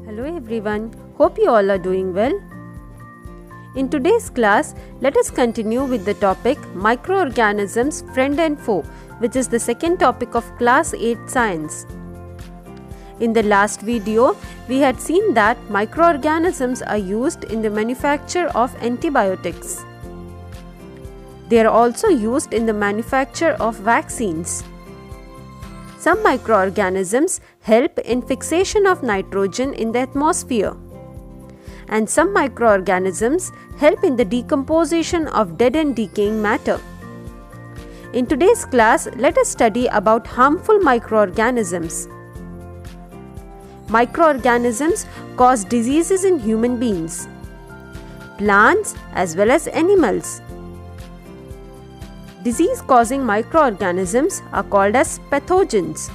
Hello everyone, hope you all are doing well. In today's class, let us continue with the topic Microorganisms Friend and Foe, which is the second topic of Class 8 Science. In the last video, we had seen that microorganisms are used in the manufacture of antibiotics. They are also used in the manufacture of vaccines. Some microorganisms help in fixation of nitrogen in the atmosphere, and some microorganisms help in the decomposition of dead and decaying matter. In today's class, let us study about harmful microorganisms. Microorganisms cause diseases in human beings, plants as well as animals. Disease-causing microorganisms are called as pathogens.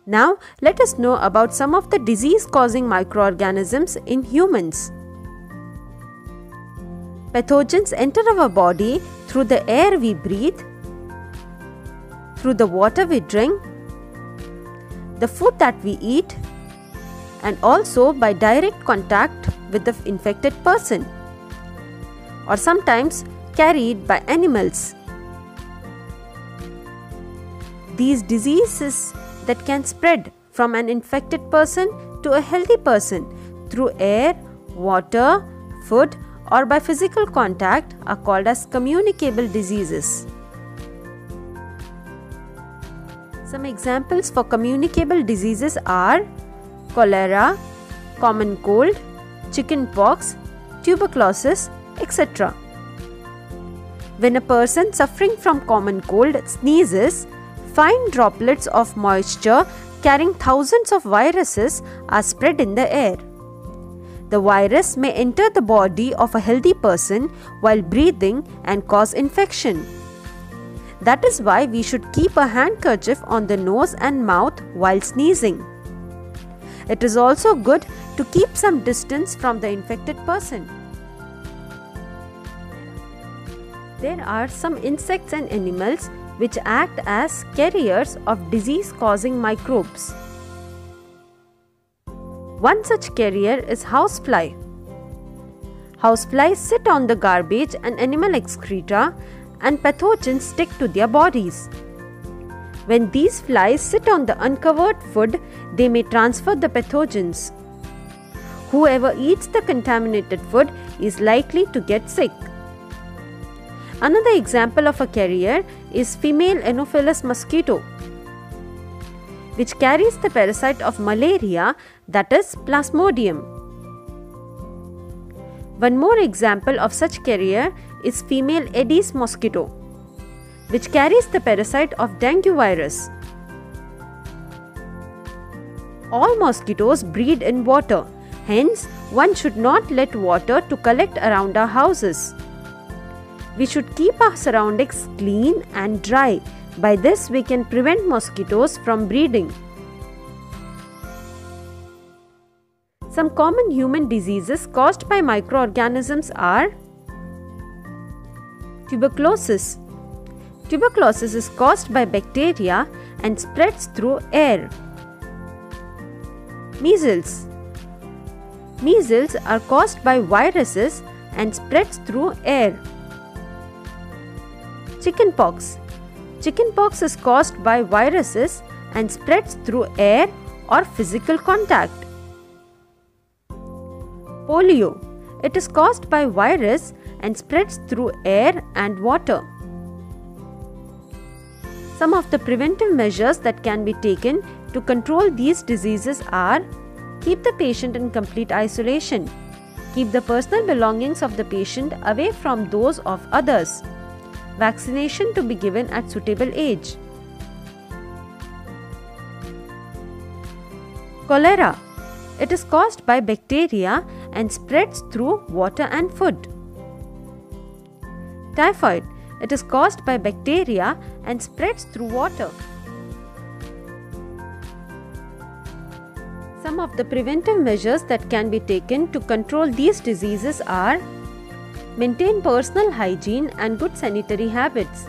Now, let us know about some of the disease-causing microorganisms in humans. Pathogens enter our body through the air we breathe, through the water we drink, the food that we eat, and also by direct contact with the infected person, or sometimes carried by animals. These diseases that can spread from an infected person to a healthy person through air, water, food, or by physical contact are called as communicable diseases. Some examples for communicable diseases are cholera, common cold, chickenpox, tuberculosis, etc. When a person suffering from common cold sneezes, fine droplets of moisture carrying thousands of viruses are spread in the air. The virus may enter the body of a healthy person while breathing and cause infection. That is why we should keep a handkerchief on the nose and mouth while sneezing. It is also good to keep some distance from the infected person. There are some insects and animals which act as carriers of disease-causing microbes. One such carrier is housefly. Houseflies sit on the garbage and animal excreta, and pathogens stick to their bodies. When these flies sit on the uncovered food, they may transfer the pathogens. Whoever eats the contaminated food is likely to get sick. Another example of a carrier is female Anopheles mosquito, which carries the parasite of malaria, that is Plasmodium. One more example of such carrier is female Aedes mosquito, which carries the parasite of dengue virus. All mosquitoes breed in water, hence one should not let water to collect around our houses. We should keep our surroundings clean and dry. By this, we can prevent mosquitoes from breeding. Some common human diseases caused by microorganisms are tuberculosis. Tuberculosis is caused by bacteria and spreads through air. Measles. Measles are caused by viruses and spreads through air. Chickenpox. Chickenpox is caused by viruses and spreads through air or physical contact. Polio. It is caused by virus and spreads through air and water. Some of the preventive measures that can be taken to control these diseases are: keep the patient in complete isolation, keep the personal belongings of the patient away from those of others, vaccination to be given at suitable age. Cholera. It is caused by bacteria and spreads through water and food. Typhoid. It is caused by bacteria and spreads through water. Some of the preventive measures that can be taken to control these diseases are: maintain personal hygiene and good sanitary habits,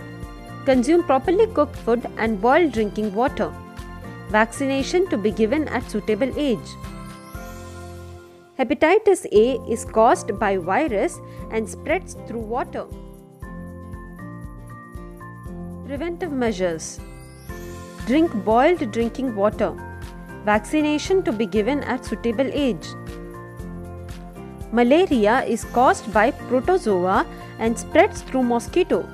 consume properly cooked food and boiled drinking water, vaccination to be given at suitable age. Hepatitis A is caused by virus and spreads through water. Preventive measures. Drink boiled drinking water. Vaccination to be given at suitable age. Malaria is caused by protozoa and spreads through mosquito.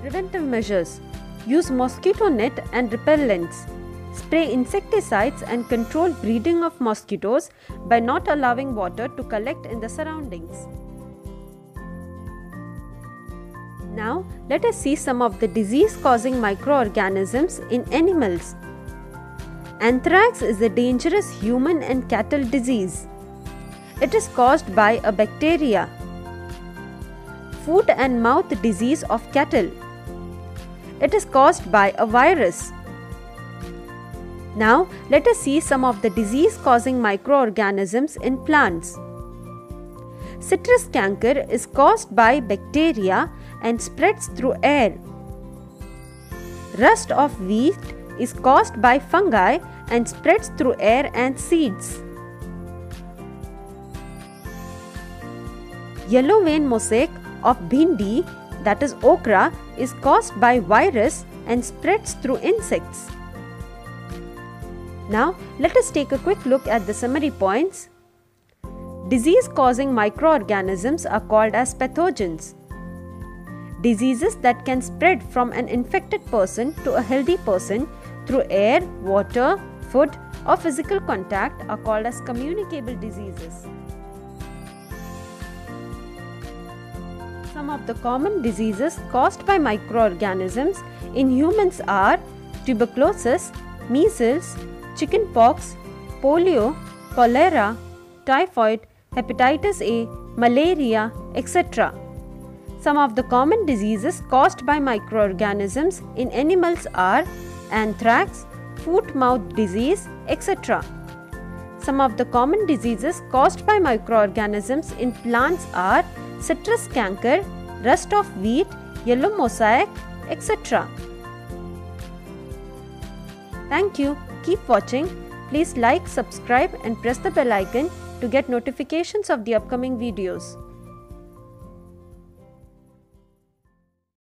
Preventive measures. Use mosquito net and repellents. Spray insecticides and control breeding of mosquitoes by not allowing water to collect in the surroundings. Now, let us see some of the disease-causing microorganisms in animals. Anthrax is a dangerous human and cattle disease. It is caused by a bacteria. Foot and mouth disease of cattle. It is caused by a virus. Now, let us see some of the disease-causing microorganisms in plants. Citrus canker is caused by bacteria and spreads through air. Rust of wheat is caused by fungi and spreads through air and seeds. Yellow vein mosaic of bhindi, that is okra, is caused by virus and spreads through insects. Now, let us take a quick look at the summary points. Disease-causing microorganisms are called as pathogens. Diseases that can spread from an infected person to a healthy person through air, water, food, or physical contact are called as communicable diseases. Some of the common diseases caused by microorganisms in humans are tuberculosis, measles, chickenpox, polio, cholera, typhoid, hepatitis A, malaria, etc. Some of the common diseases caused by microorganisms in animals are anthrax, foot-mouth disease, etc. Some of the common diseases caused by microorganisms in plants are citrus canker, rust of wheat, yellow mosaic, etc. Thank you. Keep watching. Please like, subscribe and press the bell icon to get notifications of the upcoming videos.